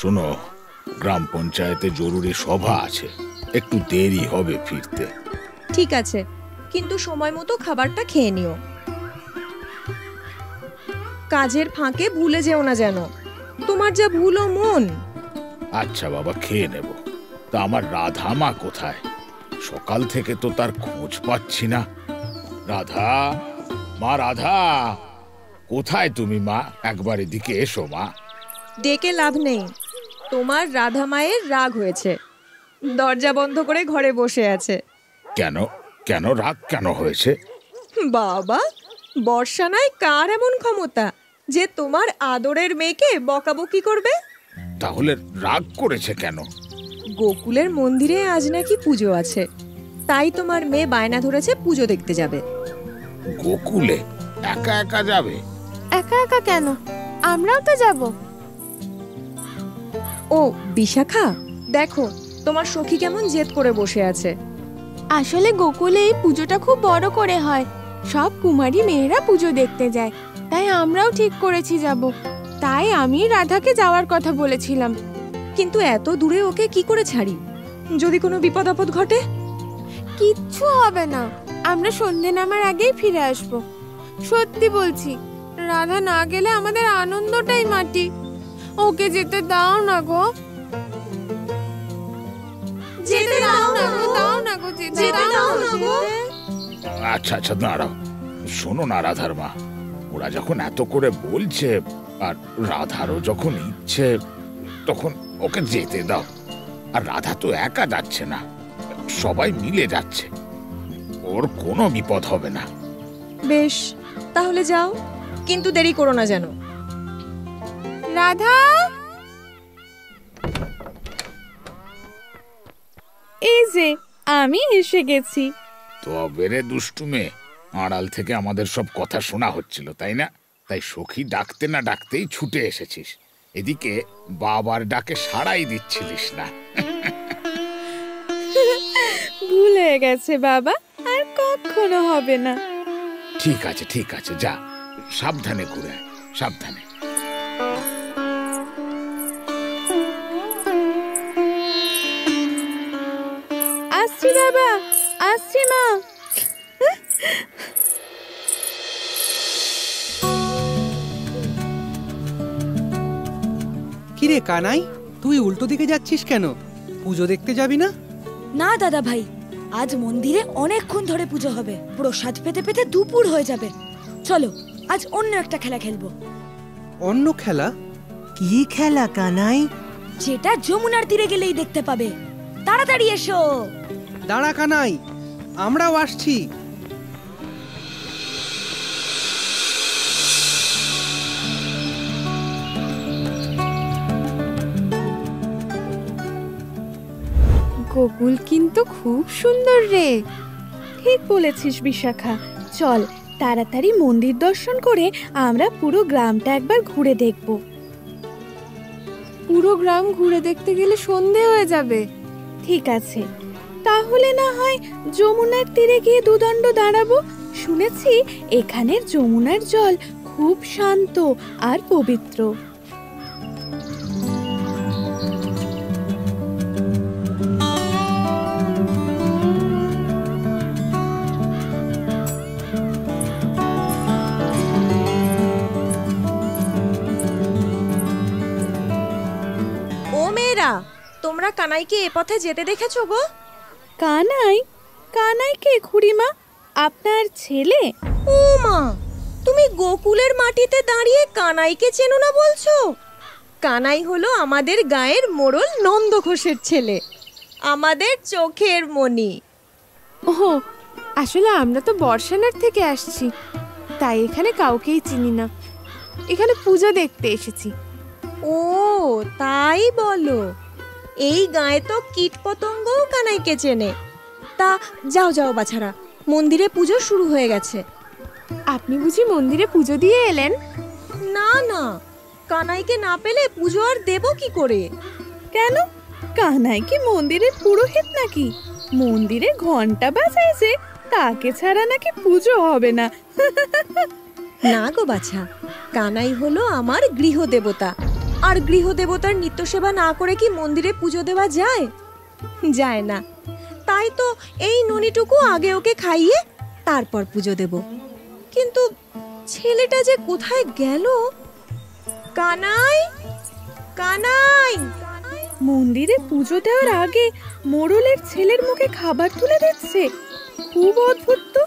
শোনো, গ্রাম পঞ্চায়েতে জরুরি সভা আছে, একটু দেরি হবে ফিরতে। ঠিক আছে, কিন্তু সময় মতো খাবারটা খেয়ে নিও। কাজের ফাঁকে ভুলে যেও না যেন, তোমার যা ভুলো মন। আচ্ছা বাবা, খেয়ে নেব। তা আমার রাধা মা কোথায়? সকাল থেকে তো তার খোঁজ পাচ্ছি না। রাধা মা, রাধা কোথায় তুমি মা? একবার এদিকে এসো মা। ডেকে লাভ নেই, তোমার রাধা মায়ের রাগ হয়েছে, দরজা বন্ধ করে ঘরে বসে আছে। কেন কেন রাগ কেন হয়েছে? বাবা, বর্ষানায় কার এমন ক্ষমতা যে তোমার আদরের মেয়েকে বকাবকি করবে? তাহলে রাগ করেছে কেন? গোকুলের মন্দিরে আজ নাকি পুজো আছে, তাই তোমার মেয়ে বায়না ধরেছে পুজো দেখতে যাবে। গোকুলে একা একা যাবে? একা একা কেন, আমরাও তো যাব। ও বিশাখা, দেখো তোমার সখী কেমন জেদ করে বসে আছে। আসলে গোকুলে এই পুজোটা খুব বড় করে হয়, সব কুমারী মেয়েরা পুজো দেখতে যায়, তাই আমরাও ঠিক করেছি যাব। তাই আমি রাধাকে যাওয়ার কথা বলেছিলাম। কিন্তু এত দূরে ওকে কি করে ছাড়ি? যদি কোনো বিপদ আপদ ঘটে? কিচ্ছু হবে না, আমরা সন্ধে নামার আগেই ফিরে আসব। সত্যি বলছি, রাধা না গেলে আমাদের আনন্দটাই মাটি। ওকে যেতে দাও না গো, যেতে দাও না গো, দাও না গো, যেতে দাও না গো। আচ্ছা আচ্ছা, দাঁড়াও। শোনো না রাধার মা, ওরা যখন এত করে বলছে আর রাধারও যখন ইচ্ছে, তখন ওকে যেতে দাও। আর রাধা তো একা যাচ্ছে না, সবাই মিলে যাচ্ছে, ওর কোনো বিপদ হবে না। বেশ, তাহলে যাও, কিন্তু দেরি করো না যেন। রাধা, এই যে আমি এসে গেছি। তবে রে দুষ্টু মেয়ে, আড়াল থেকে আমাদের সব কথা শোনা হচ্ছিল, তাই না? তাই সখী ডাকতে না ডাকতেই ছুটে এসেছিস। এদিকে বাবার ডাকে সাড়াই দিচ্ছিলিস না। ভুল হয়ে গেছে বাবা, আর কখনো হবে না। ঠিক আছে ঠিক আছে, যা, সাবধানে ঘুরে আয়, সাবধানে। আসছি বাবা, আসছি মা। কিরে কানাই, তুই উল্টো দিকে যাচ্ছিস কেন? পুজো দেখতে যাবি না? না দাদা ভাই, আজ মন্দিরে অনেকক্ষণ ধরে পুজো হবে, প্রসাদ পেতে পেতে দুপুর হয়ে যাবে। চলো আজ অন্য একটা খেলা খেলবো। অন্য খেলা? কি খেলা কানাই? যেটা যমুনার তীরে গেলেই দেখতে পাবে। তাড়াতাড়ি এসো। দাঁড়া কানাই, আমরাও আসছি। গোকুল কিন্তু খুব সুন্দর রে। ঠিক বলেছিস বিশাখা, চল তাড়াতাড়ি মন্দির দর্শন করে আমরা পুরো গ্রামটা একবার ঘুরে দেখব। পুরো গ্রাম ঘুরে দেখতে গেলে সন্ধে হয়ে যাবে। ঠিক আছে, তাহলে না হয় যমুনার তীরে গিয়ে দুদণ্ড দাঁড়াবো। শুনেছি এখানের যমুনার জল খুব শান্ত আর পবিত্র। তোমরা কানাইকে এ পথে যেতে দেখেছো গো? কানাই? কানাই কে খুড়িমা? আপনার ছেলে? ও মা, তুমি গোকুলের মাটিতে দাঁড়িয়ে কানাইকে চেনো না বলছো? কানাই হলো আমাদের গায়ের মোড়ল নন্দ ঘোষের ছেলে, আমাদের চোখের মণি। ও, আসলে আমরা তো বর্ষানার থেকে আসছি, তাই এখানে কাউকেই চিনি না। এখানে পূজা দেখতে এসেছি। ও তাই বলো, এই গায়ে তো কীট পতঙ্গও কানাইকে চেনে। তা যাও যাও বাছারা, মন্দিরে পুজো শুরু হয়ে গেছে। আপনি বুঝি মন্দিরে পুজো দিয়ে এলেন? না না, কানাইকে না পেলে পুজো আর দেব কি করে? কেন, কানাই কি মন্দিরের পুরোহিত নাকি? মন্দিরে ঘন্টা বাজাইছে, তাকে ছাড়া নাকি পুজো হবে না। না গো বাছা, কানাই হলো আমার গৃহদেবতা, আর গৃহদেবতার নিত্য সেবা না করে কি মন্দিরে পুজো দেওয়া যায়? যায় না। তাই তো এই ননিটুকু আগে ওকে খাইয়ে তারপর পুজো দেব। কিন্তু ছেলেটা যে কোথায় গেল? কানাই, কানাই! মন্দিরে পুজো দেওয়ার আগে মোড়লের ছেলের মুখে খাবার তুলে দিচ্ছে, খুব অদ্ভুত তো।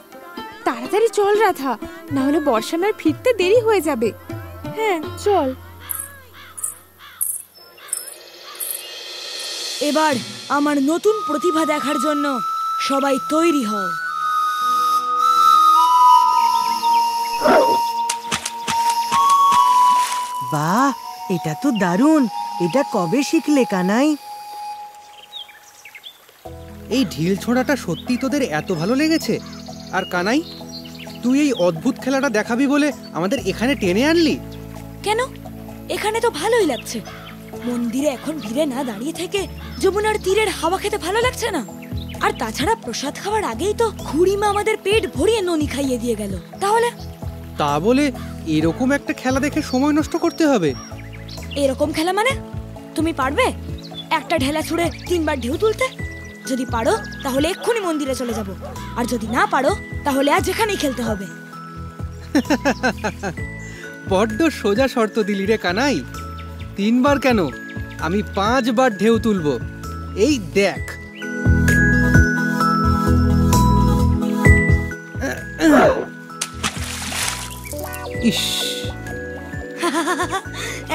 তাড়াতাড়ি চল রাধা, না হলে বর্ষানার ফিরতে দেরি হয়ে যাবে। হ্যাঁ চল। এবার আমার নতুন প্রতিভা দেখার জন্য সবাই তৈরি হও। বাহ, এটা তো দারুণ। এটা কবে শিখলে কানাই? এই ঢিল ছোঁড়াটা সত্যি তোদের এত ভালো লেগেছে? আর কানাই, তুই এই অদ্ভুত খেলাটা দেখাবি বলে আমাদের এখানে টেনে আনলি? কেন? এখানে তো ভালোই লাগছে। মন্দিরে এখন ভিড়ে না দাঁড়িয়ে থেকে যমুনার তীরের হাওয়া খেতে ভালো লাগছে না? আর তাছাড়া প্রসাদ খাওয়ার আগেই তো খুড়িমা আমাদের পেট ভরিয়ে ননি খাইয়ে দিয়ে গেল। তাহলে তা বলে এরকম একটা খেলা দেখে সময় নষ্ট করতে হবে? এরকম খেলা মানে? তুমি পারবে একটা ঢেলা ছুঁড়ে 3 বার ঢেউ তুলতে? যদি পারো তাহলে এক্ষুনি মন্দিরে চলে যাব, আর যদি না পারো তাহলে আজ এখানেই খেলতে হবে। বড্ড সোজা শর্ত দিলি রে কানাই। 3 বার কেন, আমি 5 বার ঢেউ তুলবো। এই দেখ। ইস,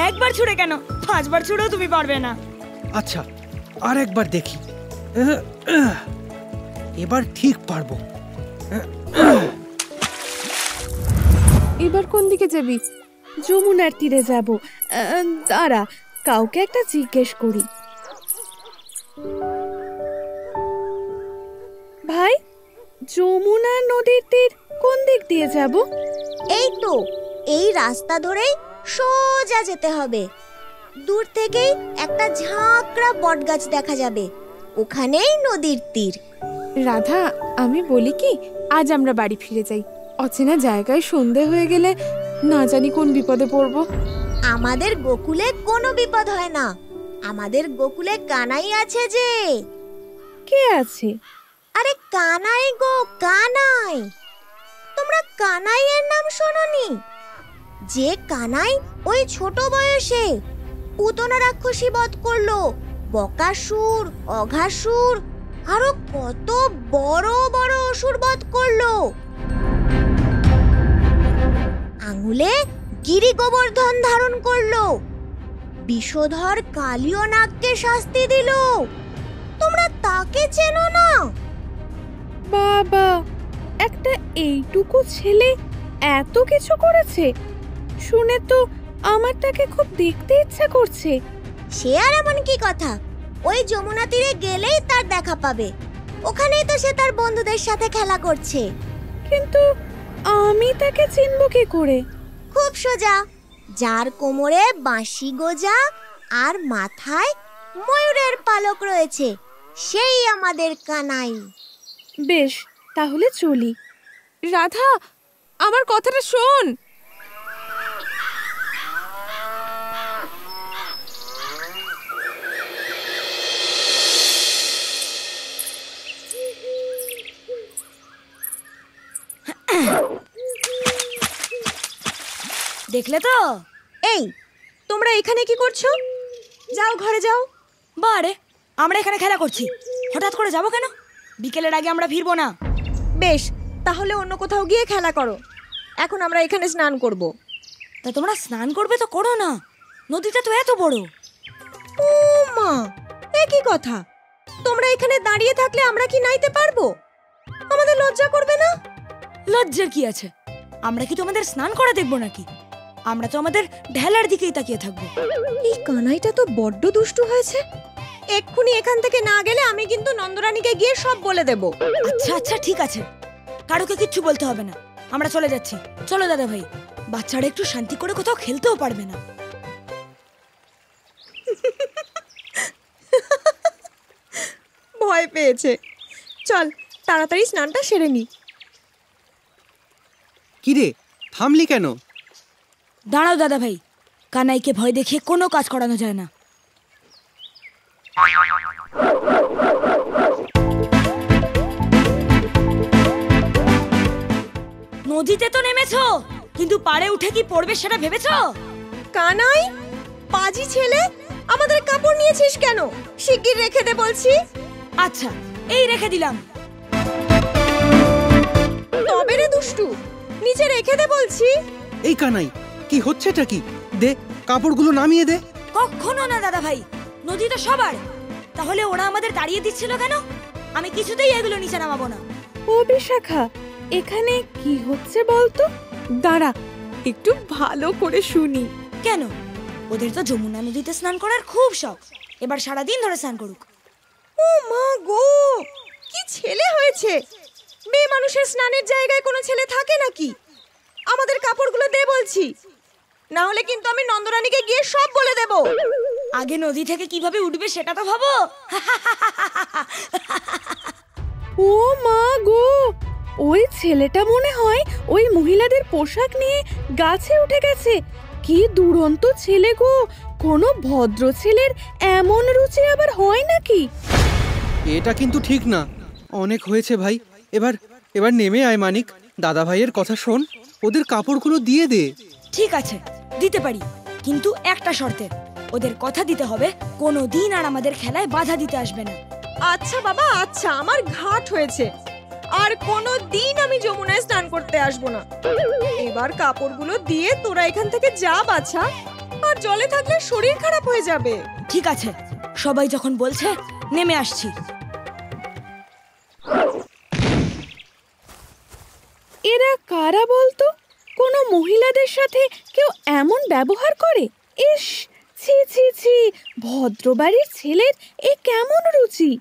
একবার ছুঁড়ে কেন, 5 বার ছুঁড়েও তুমি পারবে না। আচ্ছা আর একবার দেখি। এবার ঠিক পারবো। এবার কোন দিকে যাবি? যমুনার তীরে যাব। দাঁড়া, কাউকে একটা জিজ্ঞেস করি। ভাই, যমুনা নদীর তীর কোন দিক দিয়ে যাব? এই তো, এই রাস্তা ধরেই সোজা যেতে হবে। দূর থেকেই একটা ঝাঁকড়া বটগাছ দেখা যাবে, ওখানেই নদীর তীর। রাধা, আমি বলি কি, আজ আমরা বাড়ি ফিরে যাই। অচেনা জায়গায় সন্ধে হয়ে গেলে না জানি কোন বিপদে পড়ব। আমাদের গোকুলে কোনো বিপদ হয় না। আমাদের গোকুলে কানাই আছে যে। কে আছে? আরে কানাই গো, কানাই! তোমরা কানাইয়ের নাম শোনোনি? যে কানাই ওই ছোট বয়সে পুতনা রাক্ষসী বধ করলো, বকাসুর, অঘাসুর, আরো কত বড় বড় অসুর বধ করলো। আঙুলে গিরি গোবর্ধন ধারণ করলো, বিষধর কালীয় নাগকে শাস্তি দিল। তোমরা তাকে চেনো না? বাবা, একটা এইটুকু ছেলে এত কিছু করেছে? শুনে তো আমার তাকে খুব দেখতে ইচ্ছা করছে। সে আর এমন কি কথা, ওই যমুনা তীরে গেলেই তার দেখা পাবে। ওখানেই তো সে তার বন্ধুদের সাথে খেলা করছে। কিন্তু আমি তাকে চিনব কি করে? খুব সোজা, যার কোমরে বাঁশি গোজা আর মাথায় ময়ূরের পালক রয়েছে, সেই আমাদের কানাই। বেশ, তাহলে চলি। রাধা, আমার কথাটা শোন। দেখলে তো? এই, তোমরা এখানে কি করছো? যাও, ঘরে যাও। বারে, আমরা এখানে খেলা করছি, হঠাৎ করে যাবো কেন? বিকেলের আগে আমরা ফিরবো না। বেশ, তাহলে অন্য কোথাও গিয়ে খেলা করো। এখন আমরা এখানে স্নান করব। তা তোমরা স্নান করবে তো করো না, নদীটা তো এত বড়। ও মা, এ কি কথা? তোমরা এখানে দাঁড়িয়ে থাকলে আমরা কি নাইতে পারবো? আমাদের লজ্জা করবে না? লজ্জার কি আছে? আমরা কি তোমাদের স্নান করা দেখবো নাকি? আমরা তো আমাদের ঢেলার দিকেই তাকিয়ে থাকবো। এই কানাইটা তো বড্ড দুষ্টু হয়েছে। এক্ষুনি এখান থেকে না গেলে আমি কিন্তু নন্দরানীকে গিয়ে সব বলে দেব। আচ্ছা আচ্ছা, ঠিক আছে, কারোকে কিচ্ছু বলতে হবে না, আমরা চলে যাচ্ছি। চলো দাদা ভাই, বাচ্চারা একটু শান্তি করে কোথাও খেলতেও পারবে না। ভয় পেয়েছে। চল তাড়াতাড়ি স্নানটা সেরে নি। কি রে, থামলি কেন? দাঁড়াও দাদা ভাই, কানাইকে ভয় দেখিয়ে কোনো কাজ করানো যায় না। নদীতে তো নেমেছো, কিন্তু পাড়ে উঠে কি পড়বে সেটা ভেবেছো? কানাই, পাজি ছেলে, আমাদের কাপড় নিয়েছিস কেন? শিগগির রেখে দে বলছি। আচ্ছা, এই রেখে দিলাম। তবে রে দুষ্টু, নিচে রেখে দে বলছি। এই কানাই, কি হচ্ছেটা কি? দে, কাপড়গুলো নামিয়ে দে। কখনো না দাদা ভাই, নদী তো সবার। তাহলে ওরা আমাদের তাড়িয়ে দিচ্ছিল কেন? আমি কিছুতেই এগুলো নিচে নামাবো না। ও বিশাখা, এখানে কি হচ্ছে বলতো? দাঁড়া, একটু ভালো করে শুনি। কেন? ওদের তো যমুনা নদীতে স্নান করার খুব শখ। এবার সারাদিন ধরে স্নান করুক। ও মা গো, কি ছেলে হয়েছে! মেয়ে মানুষের স্নানের জায়গায় কোনো ছেলে থাকে নাকি? আমাদের কাপড়গুলো দে বলছি, না হলে কিন্তু আমি নন্দরানীকে গিয়ে সব বলে দেব। আগে নদী থেকে কিভাবে উঠবে সেটা তো ভাবো। ও মা গো, ওই ছেলেটা মনে হয় ওই মহিলাদের পোশাক নিয়ে গাছে উঠে গেছে। কি দুরন্ত ছেলে গো! কোনো ভদ্র ছেলের এমন রুচি আবার হয় নাকি? এটা কিন্তু ঠিক না। অনেক হয়েছে ভাই, এবার এবার নেমে আয় মানিক। দাদা ভাইয়ের কথা শোন, ওদের কাপড়গুলো দিয়ে দে। ঠিক আছে, দিতে পারি, কিন্তু একটা শর্তে। ওদের কথা দিতে হবে কোনো দিন আর আমাদের খেলায় বাধা দিতে আসবে না। আচ্ছা বাবা, আচ্ছা, আমার ঘাট হয়েছে, আর কোনো দিন আমি যমুনায় স্নান করতে আসবো না। এবার কাপড়গুলো দিয়ে তোরা এখান থেকে যা বাছা, আর জলে থাকলে শরীর খারাপ হয়ে যাবে। ঠিক আছে, সবাই যখন বলছে নেমে আসছি। এরা কারা বলতো? কোনো মহিলাদের সাথে কেউ এমন ব্যবহার করে? ইস, ছি ছি ছি, ভদ্রবাড়ির ছেলের এ কেমন রুচি!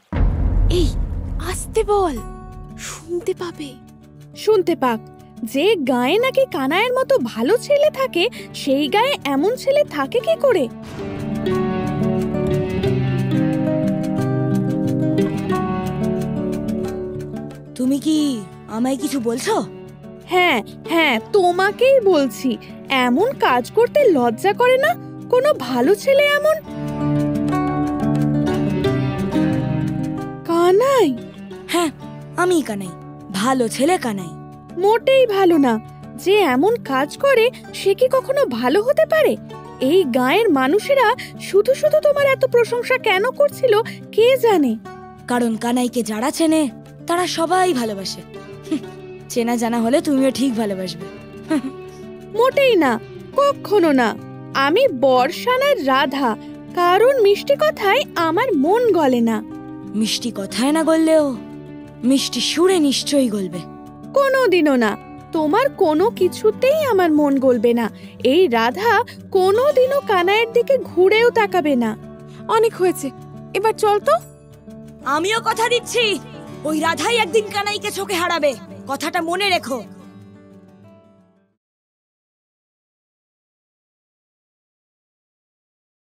এই, আস্তে বল, শুনতে পাবে। শুনতে পাক। যে গায়ে নাকি কানাইয়ের মতো ভালো ছেলে থাকে, সেই গায়ে এমন ছেলে থাকে কি করে? তুমি কি আমায় কিছু বলছো? হ্যাঁ হ্যাঁ, তোমাকেই বলছি। এমন কাজ করতে লজ্জা করে না কোনো ভালো ছেলে এমন? কানাই? হ্যাঁ, আমি কানাই, ভালো ছেলে কানাই। মোটেই ভালো না। যে এমন কাজ করে সে কি কখনো ভালো হতে পারে? এই গায়ের মানুষেরা শুধু শুধু তোমার এত প্রশংসা কেন করছিল কে জানে? কারণ কানাইকে যারা চেনে তারা সবাই ভালোবাসে। চেনা জানা হলে তুমিও ঠিক ভালোবাসবে। মোটেই না, কখনো না। আমি বর্ষানার রাধা, কারণ মিষ্টি কথায় আমার মন গলে না। মিষ্টি কথায় না গললেও মিষ্টি সুরে নিশ্চয়ই গলবে। কোনোদিনও না। তোমার কোনো কিছুতেই আমার মন গলবে না। এই রাধা কোনোদিনও কানাইয়ের দিকে ঘুরেও তাকাবে না। অনেক হয়েছে, এবার চল তো। আমিও কথা দিচ্ছি, ওই রাধাই একদিন কানাইকে চোখে হারাবে। কথাটা মনে রেখো।